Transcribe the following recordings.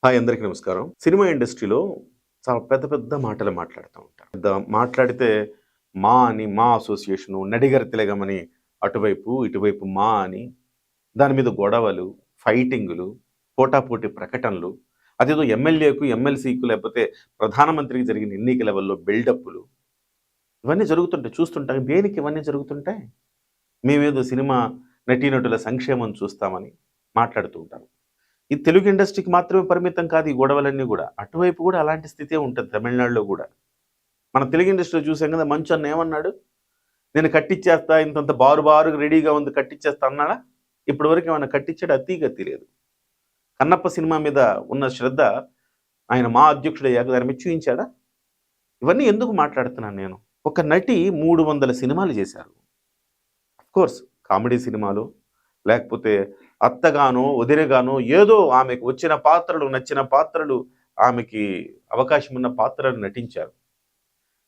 Hi, అందరికీ నమస్కారం. Cinema ఇండస్ట్రీలో చాలా పెద్ద పెద్ద మాటలు మాట్లాడుతూ ఉంటారు. మాట్లాడితే మా అని, మా అసోసియేషను, నడిగర్ తిలగమని అటువైపు, ఇటువైపు మా అని, దాని మీద గొడవలు, ఫైటింగులు, పోటాపోటీ ప్రకటనలు, అదేదో ఎమ్మెల్యేకు, ఎమ్మెల్సీకు లేకపోతే ప్రధానమంత్రికి జరిగిన ఎన్నికల లెవెల్లో బిల్డప్పులు ఇవన్నీ జరుగుతుంటాయి. చూస్తుంటాం. దేనికి ఇవన్నీ జరుగుతుంటాయి? మేమేదో సినిమా నటీనటుల సంక్షేమం చూస్తామని మాట్లాడుతూ ఉంటారు. ఈ తెలుగు ఇండస్ట్రీకి మాత్రమే పరిమితం కాదు ఈ గొడవలన్నీ కూడా. అటువైపు కూడా అలాంటి స్థితే ఉంటుంది తమిళనాడులో కూడా. మన తెలుగు ఇండస్ట్రీలో చూసాం కదా, మంచు అన్న ఏమన్నాడు? నేను కట్టిచ్చేస్తా, ఇంతంత బారుగా రెడీగా ఉంది, కట్టిచ్చేస్తా అన్నాడా? ఇప్పటి వరకు ఏమైనా కట్టించాడు? అతి లేదు. కన్నప్ప సినిమా మీద ఉన్న శ్రద్ధ ఆయన మా అధ్యక్షుడు అయ్యాక దాని మీద చూయించాడా? ఇవన్నీ ఎందుకు మాట్లాడుతున్నాను నేను? ఒక నటి 300 సినిమాలు చేశారు. అఫ్కోర్స్ కామెడీ సినిమాలు, లేకపోతే అత్తగానో వదినగానో ఏదో ఆమెకు వచ్చిన పాత్రలు, నచ్చిన పాత్రలు, ఆమెకి అవకాశం ఉన్న పాత్రలు నటించారు.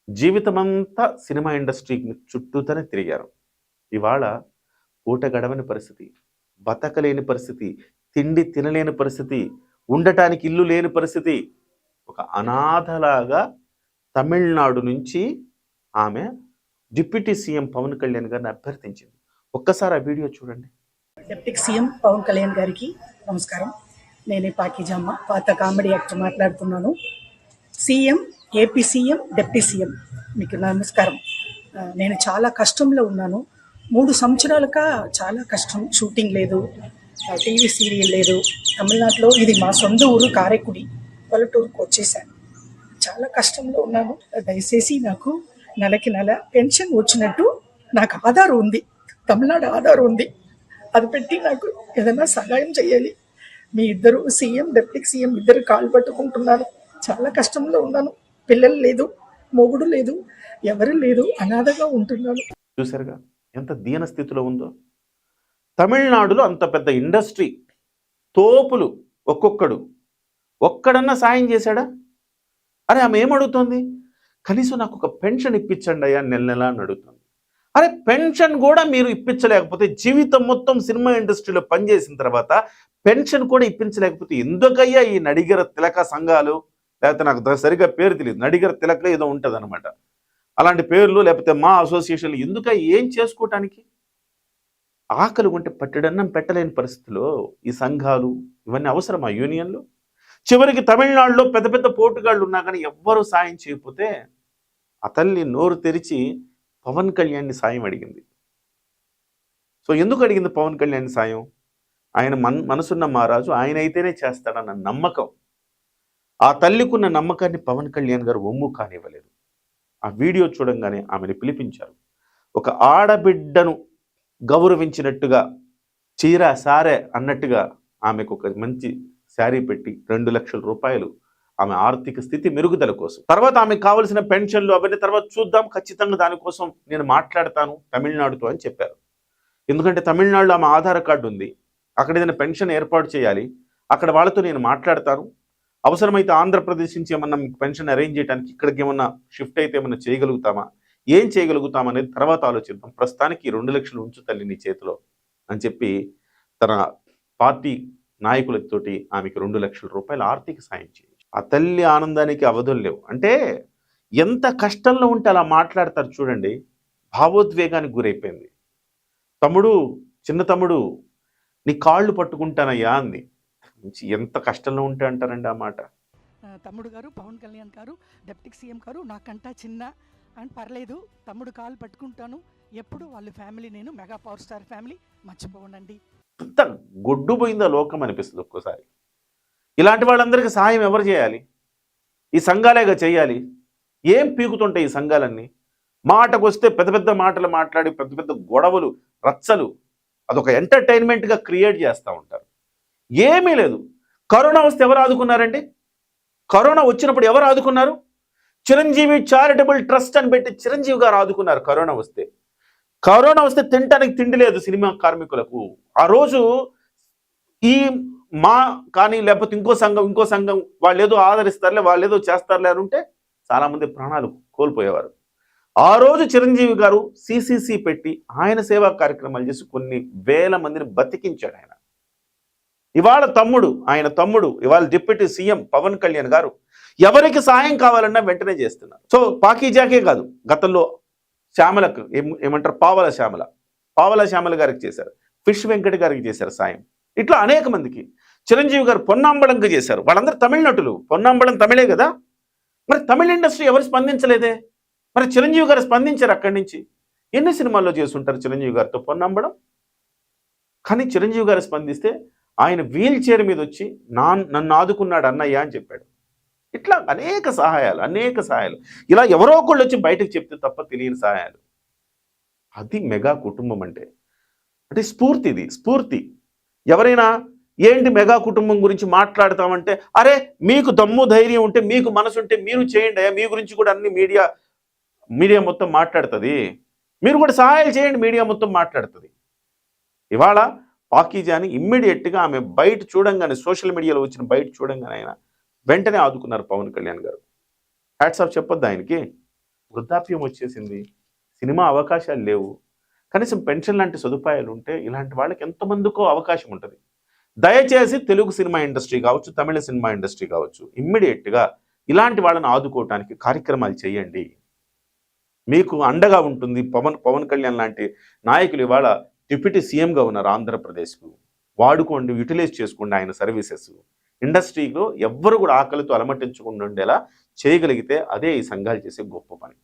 జీవితమంతా సినిమా ఇండస్ట్రీ చుట్టూతోనే తిరిగారు. ఇవాళ పూట గడవని పరిస్థితి, బతకలేని పరిస్థితి, తిండి తినలేని పరిస్థితి, ఉండటానికి ఇల్లు లేని పరిస్థితి. ఒక అనాథలాగా తమిళనాడు నుంచి ఆమె డిప్యూటీ సీఎం పవన్ కళ్యాణ్ గారిని అభ్యర్థించింది. ఒక్కసారి ఆ వీడియో చూడండి. డిప్యూటీ సీఎం పవన్ కళ్యాణ్ గారికి నమస్కారం. నేనే పాకిజమ్మ, పాత కామెడీ యాక్టర్ మాట్లాడుతున్నాను. CM, AP CM, deputy CM మీకు నమస్కారం. నేను చాలా కష్టంలో ఉన్నాను. 3 సంవత్సరాలుగా చాలా కష్టం. షూటింగ్ లేదు, టీవీ సీరియల్ లేదు. తమిళనాడులో ఇది మా సొంత ఊరు కారైకుడి, పల్లెటూరుకు వచ్చేసాను. చాలా కష్టంలో ఉన్నాను. దయచేసి నాకు నెలకి నెల పెన్షన్ వచ్చినట్టు నాకు ఆధార్ ఉంది, తమిళనాడు ఆధార్ ఉంది, అది పెట్టి నాకు ఏదైనా సహాయం చేయాలి. మీ ఇద్దరు సీఎం, డిప్యూటీ సీఎం ఇద్దరు కాలు పట్టుకుంటున్నాను. చాలా కష్టంలో ఉన్నాను. పిల్లలు లేదు, మొగుడు లేదు, ఎవరు లేదు, అనాథగా ఉంటున్నాను. చూసారుగా ఎంత దీన స్థితిలో ఉందో. తమిళనాడులో అంత పెద్ద ఇండస్ట్రీ, తోపులు ఒక్కడన్నా సాయం చేశాడా? అరే ఆమె ఏమడుగుతుంది? కనీసం నాకు ఒక పెన్షన్ ఇప్పించండి అయ్యా నెల నెల అని అడుగుతుంది. అరే పెన్షన్ కూడా మీరు ఇప్పించలేకపోతే, జీవితం మొత్తం సినిమా ఇండస్ట్రీలో పనిచేసిన తర్వాత పెన్షన్ కూడా ఇప్పించలేకపోతే ఎందుకయ్యా ఈ నడిగర తిలక సంఘాలు? లేకపోతే నాకు సరిగ్గా పేరు తెలియదు, నడిగర తిలక ఏదో ఉంటుంది అనమాట, అలాంటి పేర్లు, లేకపోతే మా అసోసియేషన్లు ఎందుకయ్యా? ఏం చేసుకోవటానికి? ఆకలి ఉంటే పట్టెడన్నం పెట్టలేని పరిస్థితిలో ఈ సంఘాలు ఇవన్నీ అవసరమా? యూనియన్లు చివరికి తమిళనాడులో పెద్ద పెద్ద పోటుగాళ్ళు ఉన్నా కానీ ఎవ్వరూ సాయం చేయకపోతే ఆ తల్లి నోరు తెరిచి పవన్ కళ్యాణ్ని సాయం అడిగింది. సో ఎందుకు అడిగింది పవన్ కళ్యాణ్ సాయం? ఆయన మనసున్న మహారాజు, ఆయన అయితేనే చేస్తాడన్న నమ్మకం. ఆ తల్లికున్న నమ్మకాన్ని పవన్ కళ్యాణ్ గారు ఒమ్ము కానివ్వలేదు. ఆ వీడియో చూడంగానే ఆమెను పిలిపించారు. ఒక ఆడబిడ్డను గౌరవించినట్టుగా, చీర సారే అన్నట్టుగా ఆమెకు ఒక మంచి శారీ పెట్టి 2 లక్షల రూపాయలు ఆమె ఆర్థిక స్థితి మెరుగుదల కోసం, తర్వాత ఆమెకు కావలసిన పెన్షన్లు అవన్నీ తర్వాత చూద్దాం, ఖచ్చితంగా దానికోసం నేను మాట్లాడతాను తమిళనాడుతో అని చెప్పారు. ఎందుకంటే తమిళనాడులో ఆమె ఆధార్ కార్డు ఉంది, అక్కడ ఏదైనా పెన్షన్ ఏర్పాటు చేయాలి, అక్కడ వాళ్ళతో నేను మాట్లాడతాను. అవసరమైతే ఆంధ్రప్రదేశ్ నుంచి ఏమన్నా పెన్షన్ అరేంజ్ చేయడానికి ఇక్కడికి ఏమన్నా షిఫ్ట్ అయితే ఏమన్నా చేయగలుగుతామా, ఏం చేయగలుగుతాం అనేది తర్వాత ఆలోచిద్దాం, ప్రస్తుతానికి 2 లక్షలు ఉంచు తల్లి నీ చేతిలో అని చెప్పి తన పార్టీ నాయకులతోటి ఆమెకు 2 లక్షల రూపాయల ఆర్థిక సాయం చేయించి, ఆ తల్లి ఆనందానికి అవధులు లేవు. అంటే ఎంత కష్టంలో ఉంటే అలా మాట్లాడతారు చూడండి. భావోద్వేగానికి గురైపోయింది. తమ్ముడు, చిన్న తమ్ముడు, నీ కాళ్ళు పట్టుకుంటానయ్యా అంది. ఎంత కష్టంలో ఉంటే అంటారండి ఆ మాట. తమ్ముడు గారు, పవన్ కళ్యాణ్ గారు, డిప్యూటీ సీఎం గారు నాకంటా చిన్న అని పర్లేదు, తమ్ముడు కాలు పట్టుకుంటాను, ఎప్పుడు వాళ్ళ ఫ్యామిలీ, నేను మెగా పవర్ స్టార్ ఫ్యామిలీ మర్చిపోండి. ఎంత గొడ్డు పోయిందో లోకం అనిపిస్తుంది ఒక్కోసారి. ఇలాంటి వాళ్ళందరికీ సహాయం ఎవరు చేయాలి? ఈ సంఘాలేగా చేయాలి. ఏం పీకుతుంటాయి ఈ సంఘాలన్నీ? మాటకు వస్తే పెద్ద పెద్ద మాటలు మాట్లాడి పెద్ద పెద్ద గొడవలు, రచ్చలు, అదొక ఎంటర్టైన్మెంట్గా క్రియేట్ చేస్తూ ఉంటారు. ఏమీ లేదు. కరోనా వస్తే ఎవరు ఆదుకున్నారండి? కరోనా వచ్చినప్పుడు ఎవరు ఆదుకున్నారు? చిరంజీవి చారిటబుల్ ట్రస్ట్ అని పెట్టి చిరంజీవి గారు ఆదుకున్నారు. కరోనా వస్తే తినటానికి తిండి లేదు సినిమా కార్మికులకు. ఆ రోజు ఈ మా కానీ లేకపోతే ఇంకో సంఘం వాళ్ళు ఏదో ఆదరిస్తారులే, వాళ్ళు ఏదో చేస్తారులే అని ఉంటే చాలామంది ప్రాణాలు కోల్పోయేవారు. ఆ రోజు చిరంజీవి గారు సిసిసి పెట్టి ఆయన సేవా కార్యక్రమాలు చేసి కొన్ని వేల మందిని బతికించాడు ఆయన. ఇవాళ ఆయన తమ్ముడు ఇవాళ డిప్యూటీ సీఎం పవన్ కళ్యాణ్ గారు ఎవరికి సాయం కావాలన్నా వెంటనే చేస్తున్నారు. సో పాకీజాకే కాదు, గతంలో శ్యామలకు ఏమంటారు పావల శ్యామల గారికి చేశారు, ఫిష్ వెంకట గారికి చేశారు సాయం. ఇట్లా అనేక మందికి, చిరంజీవి గారు పొన్నాంబళంకి చేశారు. వాళ్ళందరూ తమిళ నటులు, పొన్నాంబళం తమిళే కదా. మరి తమిళ ఇండస్ట్రీ ఎవరు స్పందించలేదే? మరి చిరంజీవి గారు స్పందించారు. అక్కడి నుంచి ఎన్ని సినిమాల్లో చేస్తుంటారు చిరంజీవి గారితో పొన్నాంబళం. కానీ చిరంజీవి గారు స్పందిస్తే ఆయన వీల్ చైర్ మీద వచ్చి నన్ను ఆదుకున్నాడు అన్నయ్య అని చెప్పాడు. ఇట్లా అనేక సహాయాలు ఇలా ఎవరో ఒకళ్ళు వచ్చి బయటకు చెప్తే తప్ప తెలియని సహాయాలు. అది మెగా కుటుంబం అంటే స్ఫూర్తి. ఎవరైనా ఏంటి మెగా కుటుంబం గురించి మాట్లాడతామంటే, అరే మీకు దమ్ము ధైర్యం ఉంటే, మీకు మనసు ఉంటే మీరు చేయండి అయ్యా, మీ గురించి కూడా అన్ని మీడియా మొత్తం మాట్లాడుతుంది, మీరు కూడా సహాయాలు చేయండి, మీడియా మొత్తం మాట్లాడుతుంది. ఇవాళ పాకీజాని ఇమ్మీడియట్గా ఆమె బయట చూడంగానే, సోషల్ మీడియాలో వచ్చిన బయట చూడంగానే ఆయన వెంటనే ఆదుకున్నారు పవన్ కళ్యాణ్ గారు. హ్యాట్స్ ఆఫ్ చెప్పొద్దు ఆయనకి. వృద్ధాప్యం వచ్చేసింది, సినిమా అవకాశాలు లేవు, కనీసం పెన్షన్ లాంటి సదుపాయాలు ఉంటే ఇలాంటి వాళ్ళకి ఎంతమందికో అవకాశం ఉంటుంది. దయచేసి తెలుగు సినిమా ఇండస్ట్రీ కావచ్చు, తమిళ సినిమా ఇండస్ట్రీ కావచ్చు, ఇమ్మీడియట్గా ఇలాంటి వాళ్ళని ఆదుకోవటానికి కార్యక్రమాలు చేయండి. మీకు అండగా ఉంటుంది. పవన్ కళ్యాణ్ లాంటి నాయకులు ఇవాళ డిప్యూటీ సీఎంగా ఉన్నారు ఆంధ్రప్రదేశ్కు. వాడుకోండి, యూటిలైజ్ చేసుకోండి ఆయన సర్వీసెస్. ఇండస్ట్రీలో ఎవ్వరు కూడా ఆకలితో అలమటించకుండా ఉండేలా చేయగలిగితే అదే ఈ సంఘాలు చేసే గొప్ప పని.